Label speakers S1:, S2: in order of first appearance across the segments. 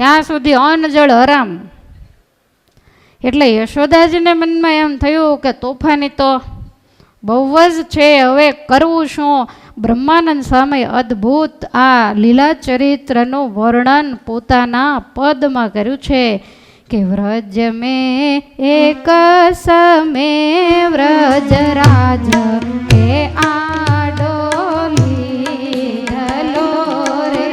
S1: ત્યાં સુધી અન્ન જળ હરામ. એટલે યશોદાજીને મનમાં એમ થયું કે તોફાની તો બહુ જ છે, હવે કરવું શું? બ્રહ્માનંદ સ્વામી અદ્ભુત આ લીલા ચરિત્રનું વર્ણન પોતાના પદમાં કર્યું છે કે વ્રજ મેં એક સમે વ્રજરાજ કે આડોલી હલો રે.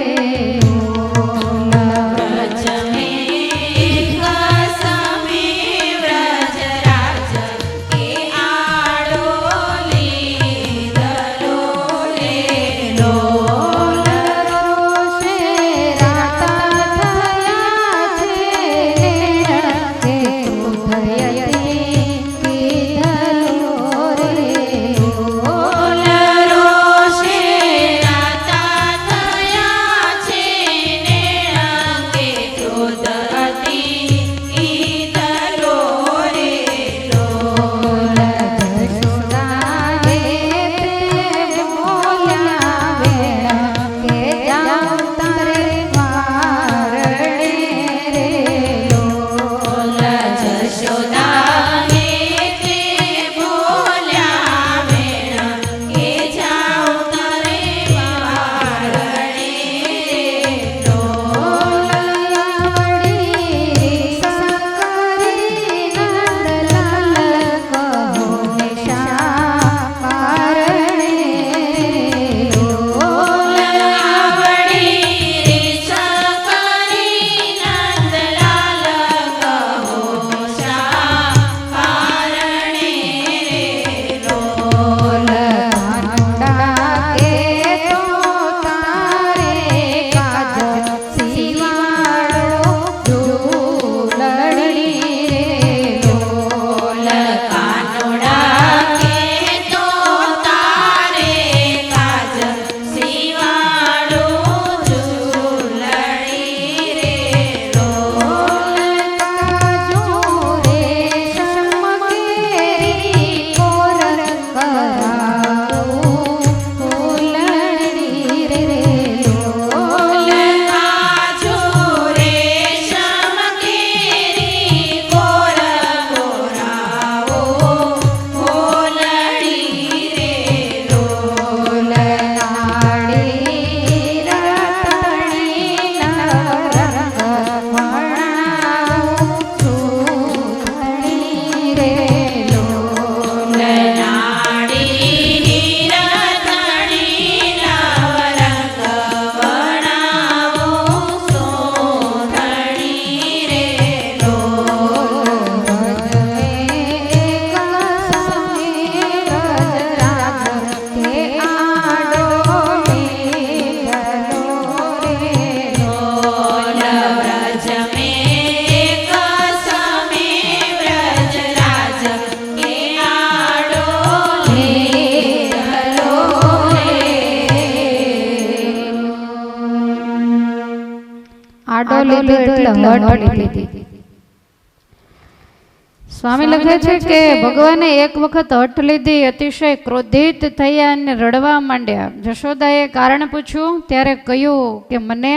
S1: સ્વામી લખે છે કે ભગવાને એક વખત હઠ લીધી, અતિશય ક્રોધિત થયા અને રડવા માંડ્યા. જશોદાએ કારણ પૂછ્યું ત્યારે કહ્યું કે મને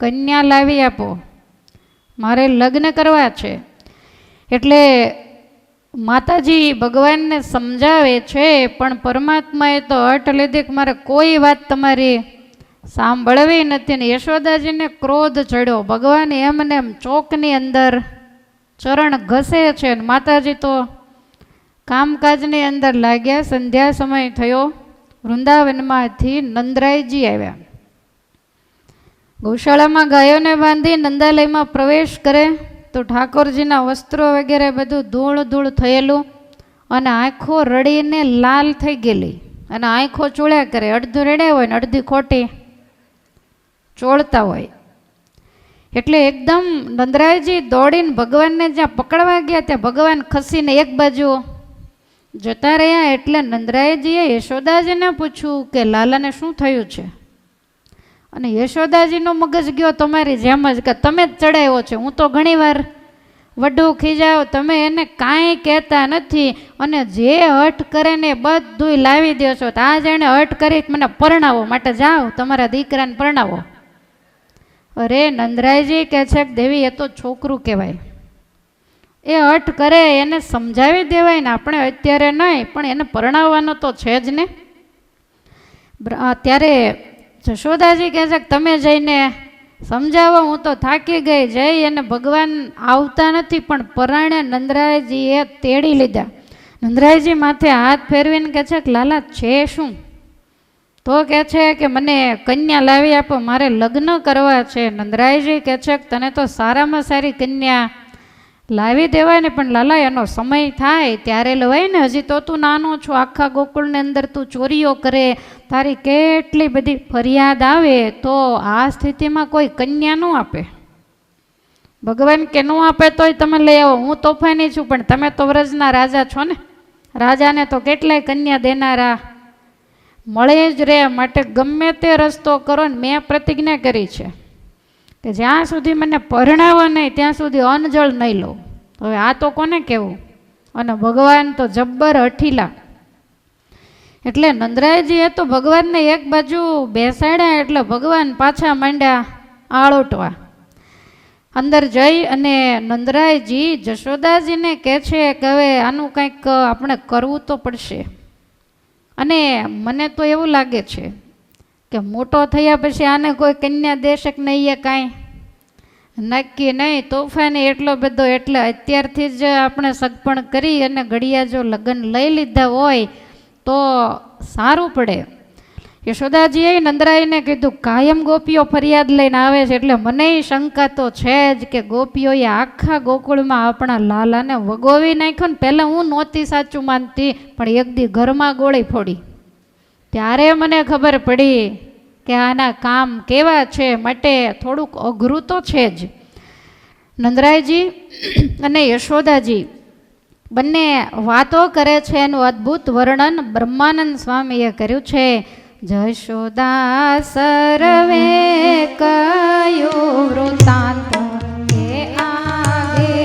S1: કન્યા લાવી આપો, મારે લગ્ન કરવા છે. એટલે માતાજી ભગવાનને સમજાવે છે, પણ પરમાત્માએ તો હઠ લીધી કે મારે કોઈ વાત તમારી સાંભળવી નથી. ને યશોદાજીને ક્રોધ ચડ્યો. ભગવાન એમને એમ ચોકની અંદર ચરણ ઘસે છે. માતાજી તો કામકાજની અંદર લાગ્યા. સંધ્યા સમય થયો. વૃંદાવનમાંથી નંદરાયજી આવ્યા. ગૌશાળામાં ગાયોને બાંધી નંદાલયમાં પ્રવેશ કરે તો ઠાકોરજીના વસ્ત્રો વગેરે બધું ધૂળ ધૂળ થયેલું અને આંખો રડીને લાલ થઈ ગયેલી અને આંખો ચોળ્યા કરે. અડધું રડ્યા હોય ને અડધી ખોટી ચોળતા હોય. એટલે એકદમ નંદરાયજી દોડીને ભગવાનને જ્યાં પકડવા ગયા ત્યાં ભગવાન ખસીને એક બાજુ જતા રહ્યા. એટલે નંદરાયજીએ યશોદાજીને પૂછ્યું કે લાલાને શું થયું છે? અને યશોદાજીનો મગજ ગયો તમારી જેમ જ કે તમે જ ચડાવ્યો છે. હું તો ઘણીવાર વઢું ખીજાવ, તમે એને કાંઈ કહેતા નથી અને જે હઠ કરે ને બધું લાવી દો છો. તો આ જેણે હઠ કરી મને પરણાવો, માટે જાઓ તમારા દીકરાને પરણાવો. અરે નંદરાયજી કહે છે કે દેવી એ તો છોકરું કહેવાય, એ અટ કરે એને સમજાવી દેવાય ને, આપણે અત્યારે નહીં પણ એને પરણાવવાનો તો છે જ ને. ત્યારે જશોદાજી કહે છે કે તમે જઈને સમજાવો, હું તો થાકી ગઈ. જઈ અને ભગવાન આવતા નથી પણ પરાણે નંદરાયજીએ તેડી લીધા. નંદરાયજી માથે હાથ ફેરવીને કહે છે કે લાલા છે શું? તો કહે છે કે મને કન્યા લાવી આપો, મારે લગ્ન કરવા છે. નંદરાયજી કહે છે કે તને તો સારામાં સારી કન્યા લાવી દેવાય ને, પણ લાલા એનો સમય થાય ત્યારે લવાય ને. હજી તો તું નાનો છો, આખા ગોકુળની અંદર તું ચોરીઓ કરે, તારી કેટલી બધી ફરિયાદ આવે, તો આ સ્થિતિમાં કોઈ કન્યા ન આપે. ભગવાન કે ન આપે તોય તમે લઈ આવો, હું તોફાની છું પણ તમે તો વ્રજના રાજા છો ને, રાજાને તો કેટલાય કન્યા દેનારા મળે જ રે. માટે ગમે તે રસ્તો કરો ને, મેં પ્રતિજ્ઞા કરી છે કે જ્યાં સુધી મને પરણાવો નહીં ત્યાં સુધી અન્નજળ નહીં લો. હવે આ તો કોને કહેવું? અને ભગવાન તો જબ્બર હઠીલા. એટલે નંદરાયજીએ તો ભગવાનને એક બાજુ બેસાડ્યા, એટલે ભગવાન પાછા માંડ્યા આળોટવા. અંદર જઈ અને નંદરાયજી જશોદાજીને કહે છે કે હવે આનું કંઈક આપણે કરવું તો પડશે. અને મને તો એવું લાગે છે કે મોટો થયા પછી આને કોઈ કન્યા દેશે કે નહીં, એ કાંઈ નક્કી નહીં. તોફાની એટલો બધો, એટલે અત્યારથી જ આપણે સગપણ કરી અને ઘડિયા જો લગ્ન લઈ લીધા હોય તો સારું પડે. યશોદાજીએ નંદરાયને કીધું કાયમ ગોપીઓ ફરિયાદ લઈને આવે છે, એટલે મને શંકા તો છે જ કે ગોપીઓએ આખા ગોકુળમાં આપણા લાલાને વગોવી નાખ્યો ને. પહેલાં હું નહોતી સાચું માનતી, પણ એક દી ઘરમાં ગોળી ફોડી ત્યારે મને ખબર પડી કે આના કામ કેવા છે. માટે થોડુંક અઘરું તો છે જ. નંદરાયજી અને યશોદાજી બંને વાતો કરે છે, એનું અદ્ભુત વર્ણન બ્રહ્માનંદ સ્વામીએ કર્યું છે. જશોદા સર્વે કયો વૃતાંત કે આગે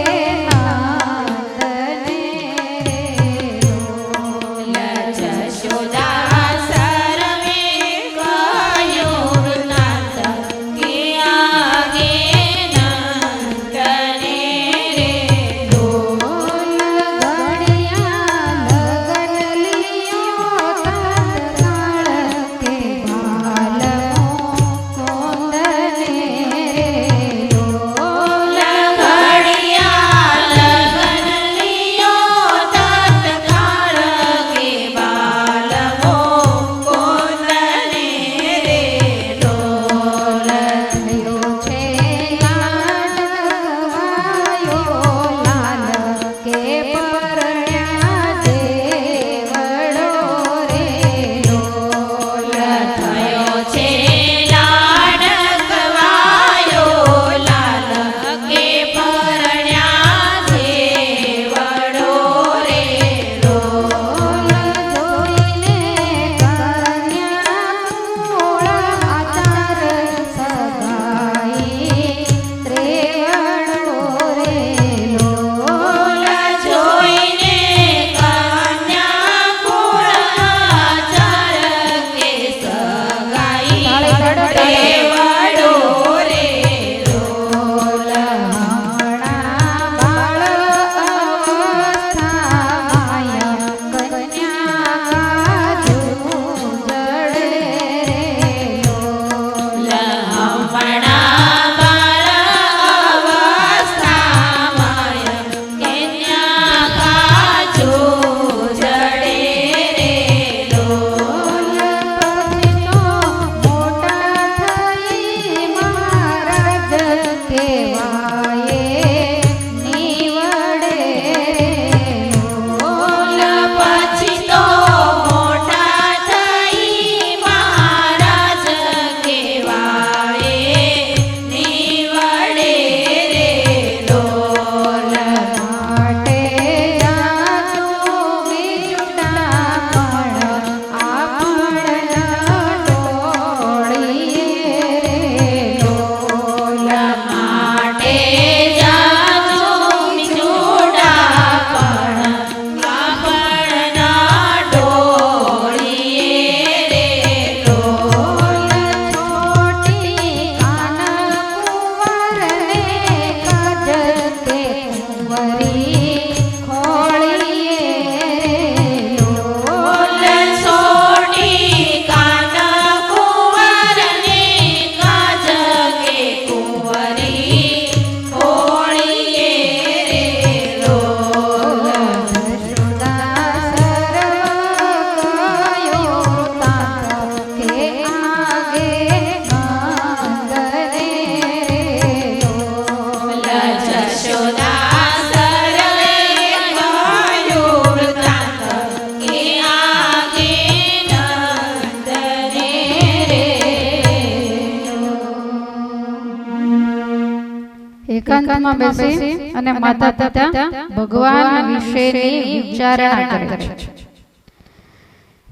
S1: એકાંતમાં બેસી અને માતા પિતા ભગવાન વિશેની વિચારણા કરે છે.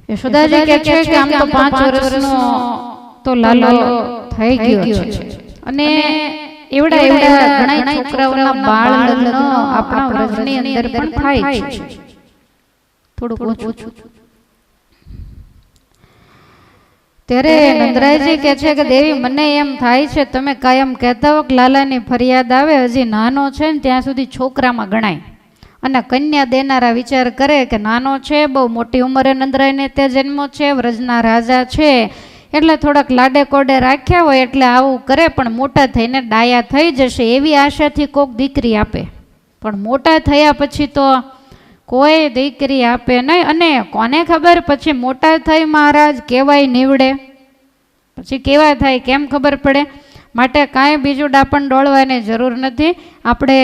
S1: યશોદાજી કહે છે કે આમ તો 5 વર્ષનો તો લાલો થઈ ગયો છે અને એવડા ઘણા છોકરાઓના બાળ લગ્ન આપણા વ્રજની અંદર પણ થાય છે. થોડું ઓછું. ત્યારે નંદરાયજી કહે છે કે દેવી મને એમ થાય છે તમે કાયમ કહેતા હો કે લાલાની ફરિયાદ આવે, હજી નાનો છે ને ત્યાં સુધી છોકરામાં ગણાય અને કન્યા દેનારા વિચાર કરે કે નાનો છે, બહુ મોટી ઉંમરે નંદરાયને તે જન્મો છે, વ્રજના રાજા છે એટલે થોડાક લાડે કોડે રાખ્યા હોય એટલે આવું કરે, પણ મોટા થઈને ડાયા થઈ જશે એવી આશાથી કોક દીકરી આપે. પણ મોટા થયા પછી તો કોઈ દીકરી આપે નહીં. અને કોને ખબર પછી મોટા થઈ મહારાજ કેવાય નીવડે, પછી કેવા થાય કેમ ખબર પડે? માટે કાંઈ બીજું ડાપણ ડોળવાની જરૂર નથી. આપણે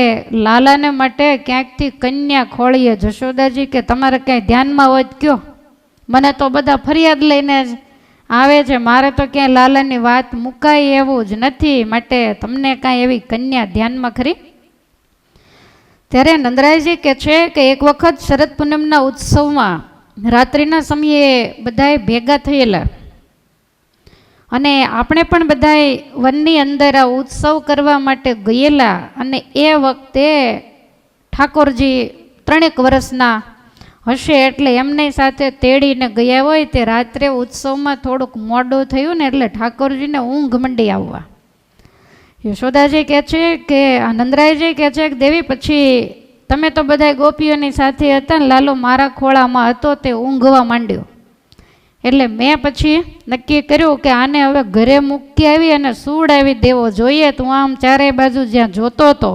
S1: લાલાને માટે ક્યાંકથી કન્યા ખોળીએ. જશોદાજી કે તમારે ક્યાંય ધ્યાનમાં હોય કયો, મને તો બધા ફરિયાદ લઈને જ આવે છે, મારે તો ક્યાંય લાલાની વાત મુકાય એવું જ નથી, માટે તમને કાંઈ એવી કન્યા ધ્યાનમાં ખરી? ત્યારે નંદરાયજી કહે છે કે એક વખત શરદ પૂનમના ઉત્સવમાં રાત્રિના સમયે બધાએ ભેગા થયેલા અને આપણે પણ બધાએ વનની અંદર આ ઉત્સવ કરવા માટે ગયેલા અને એ વખતે ઠાકોરજી 3 વર્ષના હશે એટલે એમની સાથે તેડીને ગયા હોય. તે રાત્રે ઉત્સવમાં થોડુંક મોડું થયું ને એટલે ઠાકોરજીને ઊંઘ મંડી આવવા. યશોદાજી કહે છે કે નંદરાયજી કહે છે કે દેવી પછી તમે તો બધા ગોપીઓની સાથે હતા ને લાલો મારા ખોળામાં હતો, તે ઊંઘવા માંડ્યો એટલે મેં પછી નક્કી કર્યું કે આને હવે ઘરે મૂકી આવી અને સુવડાવી દેવો જોઈએ. તું આમ ચારે બાજુ જ્યાં જોતો હતો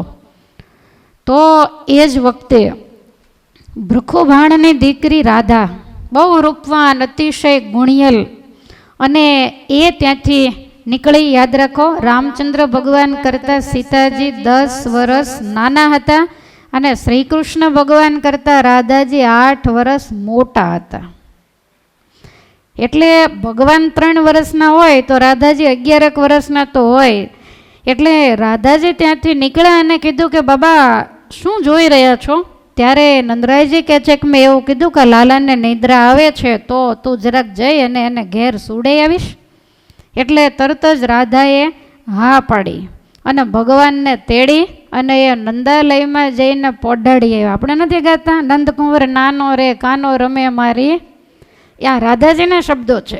S1: તો એ જ વખતે ભૃખુભાણની દીકરી રાધા બહુ રૂપવાન, અતિશય ગુણિયલ અને એ ત્યાંથી નીકળી. યાદ રાખો રામચંદ્ર ભગવાન કરતાં સીતાજી 10 વર્ષ નાના હતા અને શ્રી કૃષ્ણ ભગવાન કરતાં રાધાજી 8 વર્ષ મોટા હતા. એટલે ભગવાન 3 વર્ષના હોય તો રાધાજી 11 વર્ષના તો હોય. એટલે રાધાજી ત્યાંથી નીકળ્યા અને કીધું કે બાબા શું જોઈ રહ્યા છો? ત્યારે નંદરાયજી કહે છે કે મેં એવું કીધું કે લાલાને નિદ્રા આવે છે તો તું જરાક જઈ અને એને ઘેર સુડાઈ આવીશ. એટલે તરત જ રાધાએ હા પાડી અને ભગવાનને તેડી અને એ નંદાલયમાં જઈને પોઢાડી આવ્યા. આપણે નથી ગાતા નંદકુંવર નાનો રે કાનો રમે મારી, આ રાધાજીના શબ્દો છે.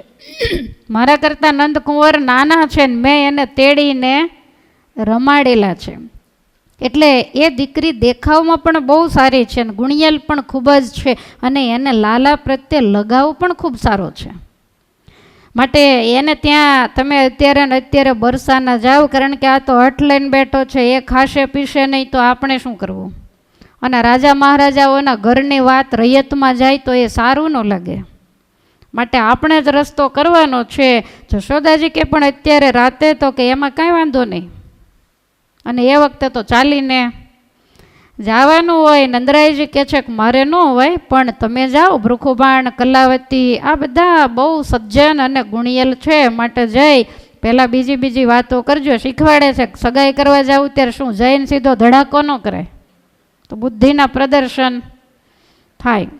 S1: મારા કરતાં નંદકુંવર નાના છે ને મેં એને તેડીને રમાડેલા છે. એટલે એ દીકરી દેખાવમાં પણ બહુ સારી છે અને ગુણિયલ પણ ખૂબ જ છે અને એને લાલા પ્રત્યે લગાવ પણ ખૂબ સારો છે. માટે એને ત્યાં તમે અત્યારે બરસાના જાઓ, કારણ કે આ તો હઠ લઈને બેઠો છે, એ ખાશે પીશે નહીં તો આપણે શું કરવું? અને રાજા મહારાજાઓના ઘરની વાત રૈયતમાં જાય તો એ સારું ન લાગે. માટે આપણે જ રસ્તો કરવાનો છે. જશોદાજી કે પણ અત્યારે રાતે તો કે એમાં કાંઈ વાંધો નહીં અને એ વખતે તો ચાલીને જવાનું હોય. નંદરાયજી કહે છે કે મારે ન હોય પણ તમે જાઓ, ભૃખુબાણ, કલાવતી આ બધા બહુ સજ્જન અને ગુણિયલ છે, માટે જઈ પહેલાં બીજી વાતો કરજો. શીખવાડે છે કે સગાઈ કરવા જાવ ત્યારે શું જઈને સીધો ધડાકો ન કરાય, તો બુદ્ધિના પ્રદર્શન થાય.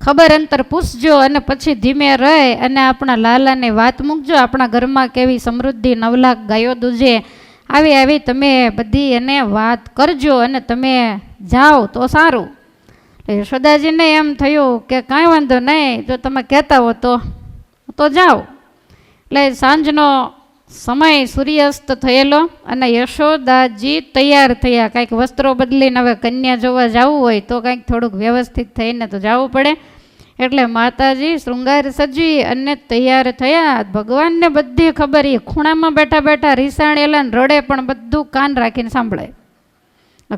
S1: ખબર અંતર પૂછજો અને પછી ધીમે રહે અને આપણા લાલાને વાત મૂકજો. આપણા ઘરમાં કેવી સમૃદ્ધિ 9 લાખ ગાયો દૂજે, આવી તમે બધી એને વાત કરજો અને તમે જાઓ તો સારું. એટલે યશોદાજીને એમ થયું કે કાંઈ વાંધો નહીં, જો તમે કહેતા હો તો જાઓ. એટલે સાંજનો સમય સૂર્યાસ્ત થયેલો અને યશોદાજી તૈયાર થયા. કાંઈક વસ્ત્રો બદલીને હવે કન્યા જોવા જવું હોય તો કાંઈક થોડુંક વ્યવસ્થિત થઈને તો જવું પડે. એટલે માતાજી શૃંગાર સજી અને તૈયાર થયા. ભગવાનને બધી ખબર, એ ખૂણામાં બેઠા બેઠા રીસાણેલા ને રડે પણ બધું કાન રાખીને સાંભળે.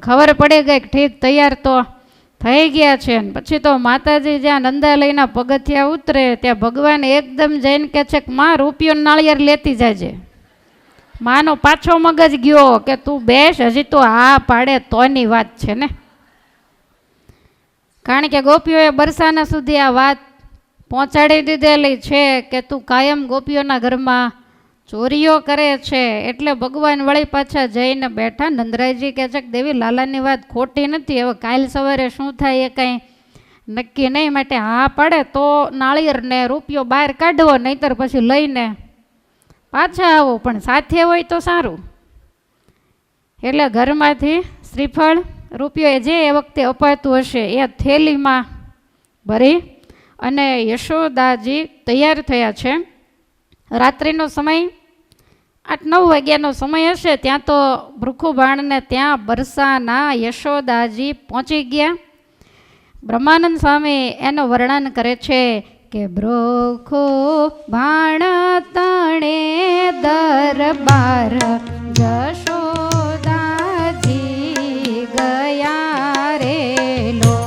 S1: ખબર પડી ગઈ કે ઠીક તૈયાર તો થઈ ગયા છે. પછી તો માતાજી જ્યાં નંદાલયના પગથિયા ઉતરે ત્યાં ભગવાન એકદમ જઈને કહે છે કે માં રૂપિયો નાળિયેર લેતી જાજે. માનો પાછો મગજ ગયો કે તું બેસ, હજી તો હા પાડે તોની વાત છે ને. કારણ કે ગોપીઓએ બરસાના સુધી આ વાત પહોંચાડી દીધેલી છે કે તું કાયમ ગોપીઓના ઘરમાં ચોરીઓ કરે છે. એટલે ભગવાન વળી પાછા જઈને બેઠા. નંદરાયજી કહે છે કે દેવી લાલાની વાત ખોટી નથી, હવે કાલ સવારે શું થાય એ કાંઈ નક્કી નહીં, માટે હા પાડે તો નાળિયેરને રૂપિયો બહાર કાઢવો, નહીતર પછી લઈને પાછા આવો, પણ સાથે હોય તો સારું. એટલે ઘરમાંથી શ્રીફળ રૂપિયો જે એ વખતે અપાતું હશે એ થેલીમાં ભરી અને યશોદાજી તૈયાર થયા છે. રાત્રિનો સમય 8-9 વાગ્યાનો સમય હશે. ત્યાં તો ભૃખુબાણને ત્યાં બરસાના યશોદાજી પહોંચી ગયા. બ્રહ્માનંદ સ્વામી એનું વર્ણન કરે છે કે ભૃખુબાણ તણે દરબાર જશોદાજી ગયા રે લોલ.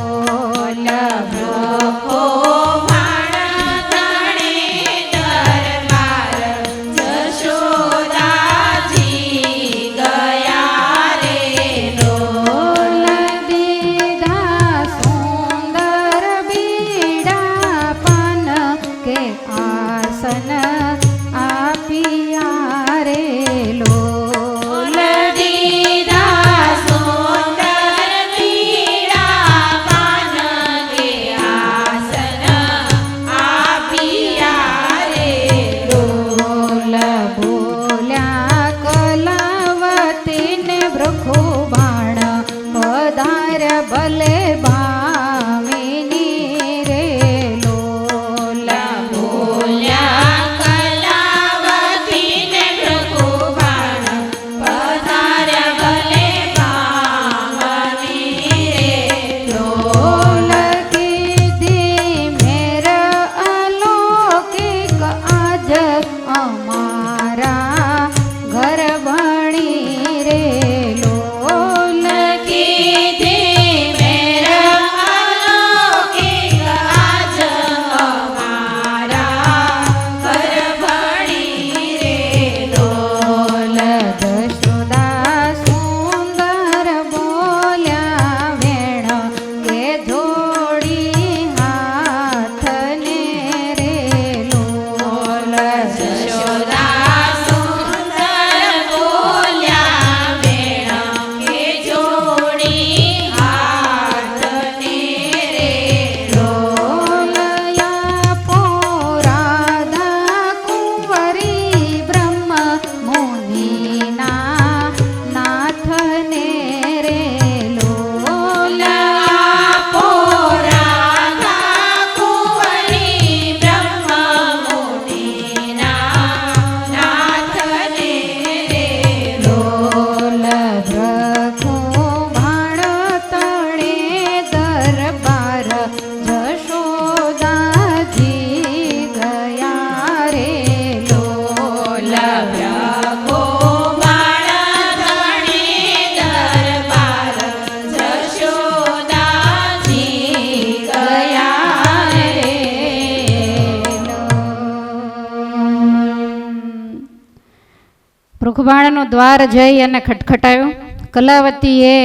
S1: ભૃખબાણનું દ્વાર જઈ અને ખટખટાયું. કલાવતીએ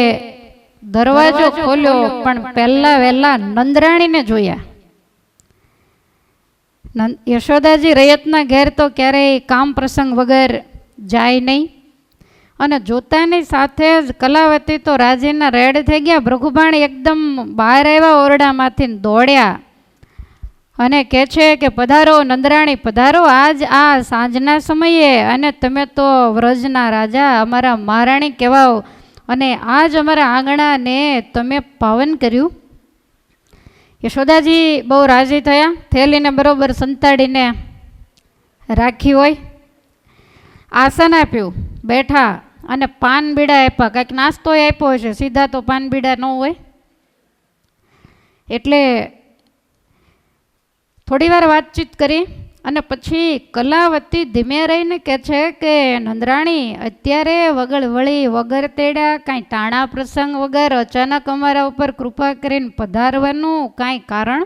S1: દરવાજો ખોલ્યો, પણ પહેલા વહેલા નંદરાણીને જોયા. યશોદાજી રયતના ઘેર તો ક્યારેય કામ પ્રસંગ વગર જાય નહીં, અને જોતાની સાથે જ કલાવતી તો રાજીના રેડ થઈ ગયા. ભૃખબાણ એકદમ બહાર આવ્યા ઓરડામાંથી, દોડ્યા અને કહે છે કે પધારો નંદરાણી પધારો, આજ આ સાંજના સમયે, અને તમે તો વ્રજના રાજા અમારા મહારાણી કહેવાઓ, અને આજ અમારા આંગણાને તમે પાવન કર્યું. યશોદાજી બહુ રાજી થયા, થેલીને બરોબર સંતાડીને રાખી હોય, આસન આપ્યું, બેઠા અને પાન બીડા આપ્યા. કાંઈક નાસ્તો આપ્યો હશે, સીધા તો પાન બીડા ન હોય. એટલે થોડી વાર વાતચીત કરી અને પછી કલાવતી ધીમે રહીને કહે છે કે નંદરાણી, અત્યારે વગર વળી વગર તેડ્યા, કાંઈ ટાણા પ્રસંગ વગર અચાનક અમારા ઉપર કૃપા કરીને પધારવાનું કાંઈ કારણ?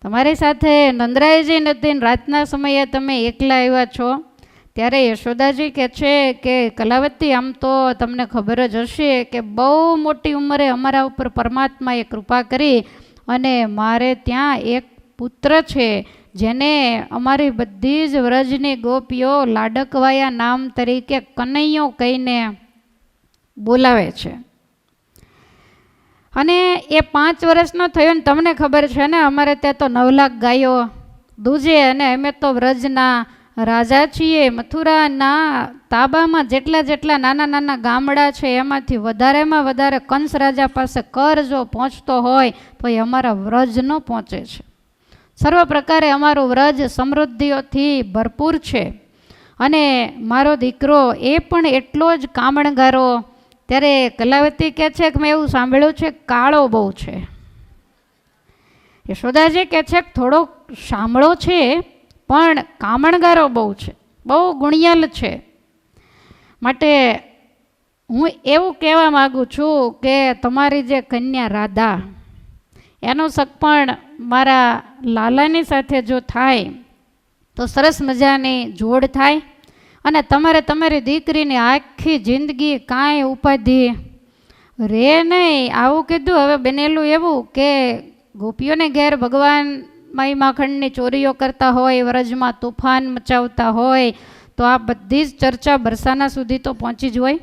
S1: તમારી સાથે નંદરાયજી નથી, રાતના સમયે તમે એકલા આવ્યા છો. ત્યારે યશોદાજી કહે છે કે કલાવતી, આમ તો તમને ખબર જ હશે કે બહુ મોટી ઉંમરે અમારા ઉપર પરમાત્માએ કૃપા કરી, અને મારે ત્યાં એક પુત્ર છે, જેને અમારી બધી જ વ્રજની ગોપીઓ લાડકવાયા નામ તરીકે કનૈયો કહીને બોલાવે છે. અને એ 5 વર્ષનો થયો ને તમને ખબર છે ને, અમારે ત્યાં તો 9 લાખ ગાયો દૂજે, અને અમે તો વ્રજના રાજા છીએ. મથુરાના તાબામાં જેટલા નાના નાના ગામડા છે એમાંથી વધારેમાં વધારે કંસ રાજા પાસે કર જો પહોંચતો હોય તો એ અમારા વ્રજનો પહોંચે છે. સર્વ પ્રકારે અમારું વ્રજ સમૃદ્ધિઓથી ભરપૂર છે. અને મારો દીકરો એ પણ એટલો જ કામણગારો. ત્યારે કલાવતી કહે છે કે મેં એવું સાંભળ્યું છે કાળો બહુ છે. યશોદાજી કહે છે કે થોડો સાંભળો છે પણ કામણગારો બહુ છે, બહુ ગુણિયલ છે. માટે હું એવું કહેવા માગું છું કે તમારી જે કન્યા રાધા, એનો સગપણ મારા લાલાની સાથે જો થાય તો સરસ મજાની જોડ થાય. અને તમારે તમારી દીકરીની આખી જિંદગી કાંઈ ઉપાધિ રે નહીં. આવું કીધું. હવે બનેલું એવું કે ગોપીઓને ઘેર ભગવાન માઈ માખણની ચોરીઓ કરતા હોય, વ્રજમાં તોફાન મચાવતા હોય, તો આ બધી જ ચર્ચા બરસાના સુધી તો પહોંચી જ હોય.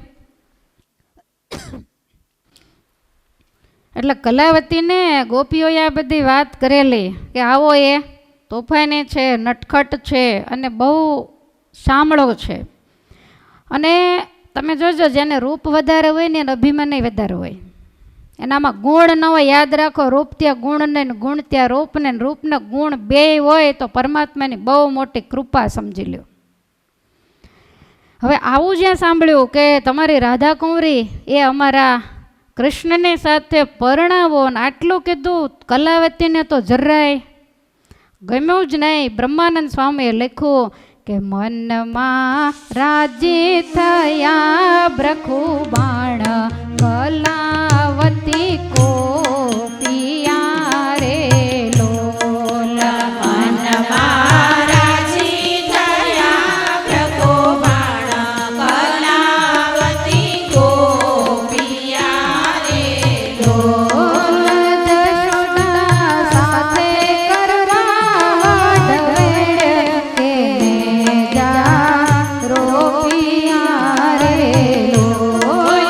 S1: એટલે કલાવતીને ગોપીઓએ આ બધી વાત કરેલી કે આવો એ તોફાની છે, નટખટ છે અને બહુ સાંભળો છે. અને તમે જોજો જેને રૂપ વધારે હોય ને એને અભિમાન વધારે હોય. એનામાં ગુણ ન હોય. યાદ રાખો, રૂપ ત્યાં ગુણ ને, ગુણ ત્યાં રૂપ ને, રૂપને ગુણ બેય હોય તો પરમાત્માની બહુ મોટી કૃપા સમજી લ્યો. હવે આવું જ્યાં સાંભળ્યું કે તમારી રાધા કુંવરી એ અમારા કૃષ્ણની સાથે પરણાવો, ને આટલું કીધું, કલાવતીને તો જરાય ગમ્યું જ નહીં. બ્રહ્માનંદ સ્વામીએ લખ્યું કે મનમાં રાજી થયા બ્રખુબાણ કલાવતી કો પિયા રે લોલ. મનમાં રાજી થયા બ્રખુબાણ કલાવતી કો પિયા રે લોલ. જશોદા સાથે કરવા ઢવેડ કે જા રો પિયા રે લોલ.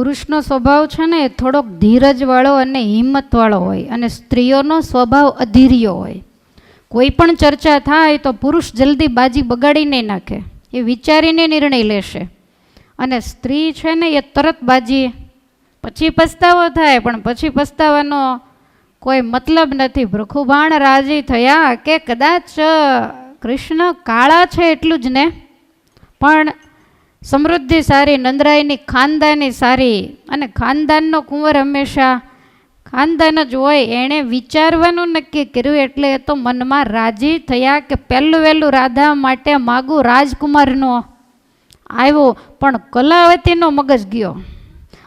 S1: પુરુષનો સ્વભાવ છે ને એ થોડોક ધીરજવાળો અને હિંમતવાળો હોય, અને સ્ત્રીઓનો સ્વભાવ અધીર્યો હોય. કોઈ પણ ચર્ચા થાય તો પુરુષ જલ્દી બાજી બગાડી નહીં નાખે, એ વિચારીને નિર્ણય લેશે. અને સ્ત્રી છે ને એ તરત બાજી, પછી પસ્તાવો થાય પણ પછી પસ્તાવાનો કોઈ મતલબ નથી. ભૃખુબાણ રાજી થયા કે કદાચ કૃષ્ણ કાળા છે એટલું જ ને, પણ સમૃદ્ધિ સારી, નંદરાયની ખાનદાની સારી, અને ખાનદાનનો કુંવર હંમેશા ખાનદાન જ હોય. એણે વિચારવાનું નક્કી કર્યું એટલે એ તો મનમાં રાજી થયા કે પહેલું વહેલું રાધા માટે માગું રાજકુમારનો આવ્યો. પણ કલાવતીનો મગજ ગયો.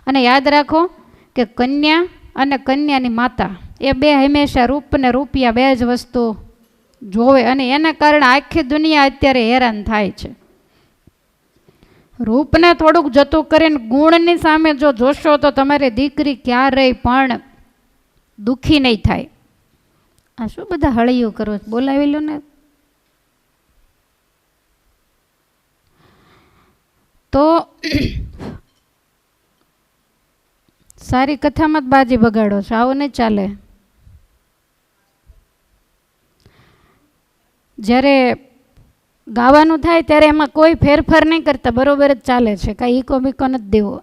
S1: અને યાદ રાખો કે કન્યા અને કન્યાની માતા એ બે હંમેશા રૂપ ને રૂપિયા બે જ વસ્તુ જોવે, અને એના કારણે આખી દુનિયા અત્યારે હેરાન થાય છે. રૂપને થોડુંક જતું કરીને ગુણની સામે જો જોશો તો તમારી દીકરી ક્યારેય પણ દુઃખી નહીં થાય. આ શું બધા હળિયું કરો, બોલાવી લો ને. તો સારી કથામાં જ બાજી બગાડો છો, આવું નહીં ચાલે. જ્યારે ગાવાનું થાય ત્યારે એમાં કોઈ ફેરફાર નહીં કરતા, બરોબર જ ચાલે છે, કાંઈ ઈકો બીકો નથી દેવો.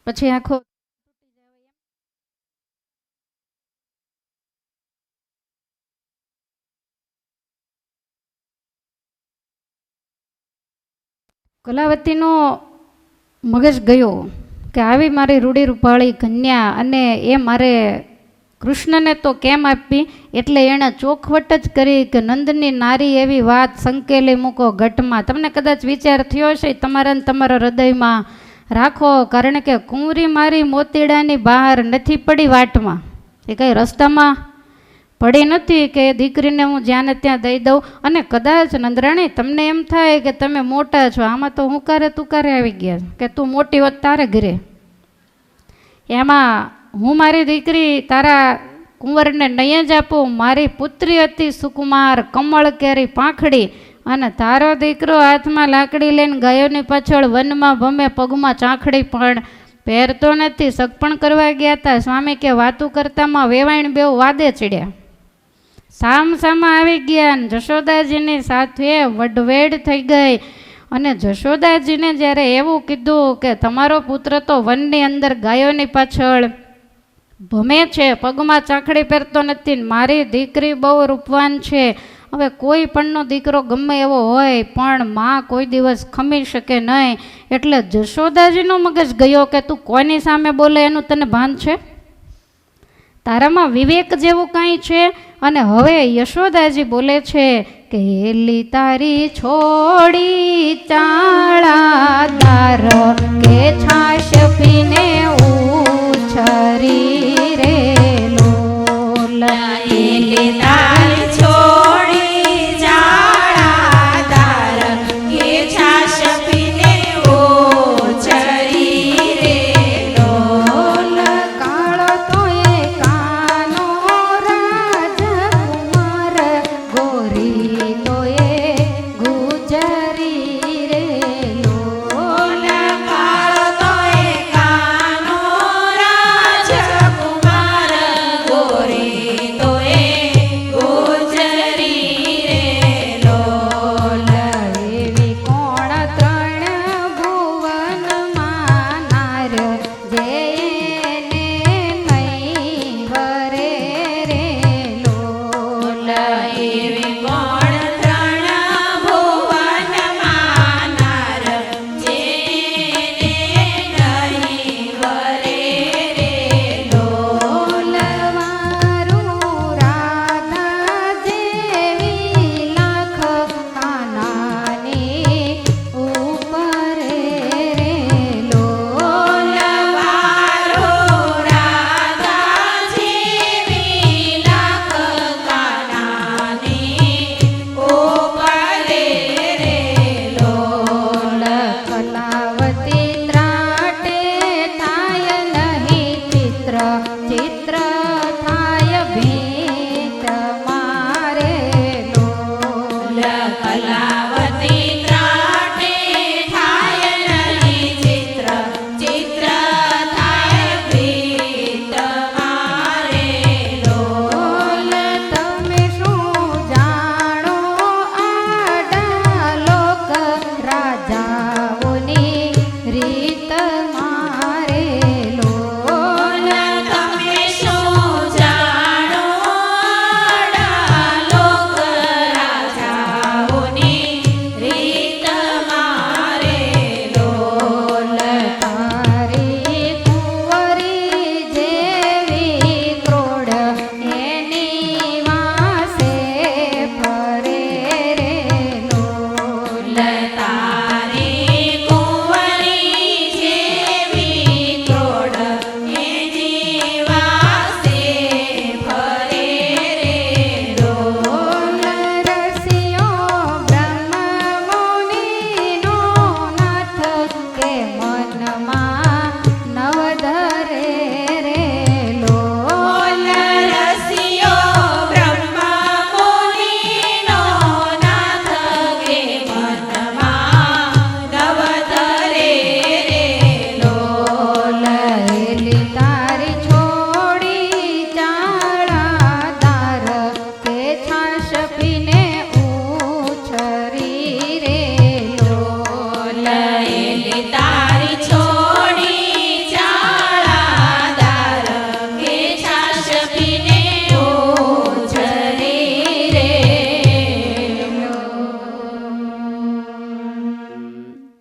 S1: પછી આખો કલાવતીનો મગજ ગયો કે આવી મારી રૂડી રૂપાળી કન્યા, અને એ મારે કૃષ્ણને તો કેમ આપી. એટલે એણે ચોખવટ જ કરી કે નંદની નારી એવી વાત સંકેલી મૂકો ઘટમાં. તમને કદાચ વિચાર થયો છે, તમારા તમારા હૃદયમાં રાખો, કારણ કે કુંવરી મારી મોતીડાની બહાર નથી પડી વાટમાં. એ કંઈ રસ્તામાં પડી નથી કે દીકરીને હું જ્યાં ને ત્યાં દઈ દઉં. અને કદાચ નંદરાણી તમને એમ થાય કે તમે મોટા છો, આમાં તો હું કારે તું કારે આવી ગયા કે તું મોટી હોત તારે ઘરે, એમાં હું મારી દીકરી તારા કુંવરને નહીં જ આપું. મારી પુત્રી હતી સુકુમાર, કમળ કેરી પાંખડી, અને તારો દીકરો હાથમાં લાકડી લઈને ગાયોની પાછળ વનમાં ભમે, પગમાં ચાંખડી પણ પહેરતો નથી. સગપણ કરવા ગયા હતા, સ્વામી કે વાતું કરતામાં વેવાણ બેવ વાદે ચડ્યા, સામસામા આવી ગયા, અને જશોદાજીની સાથે વડવેડ થઈ ગઈ. અને જશોદાજીને જ્યારે એવું કીધું કે તમારો પુત્ર તો વનની અંદર ગાયોની પાછળ ભમે છે, પગમાં ચાંખડી પહેરતો નથી, મારી દીકરી બહુ રૂપવાન છે. હવે કોઈ પણનો દીકરો ગમે એવો હોય પણ માં કોઈ દિવસ ખમી શકે નહીં. એટલે જશોદાજીનો મગજ ગયો કે તું કોની સામે બોલે એનું તને ભાન છે, તારામાં વિવેક જેવું કાંઈ છે. અને હવે યશોદાજી બોલે છે કે હેલી તારી છોડી ચાળા તાર કે છાશ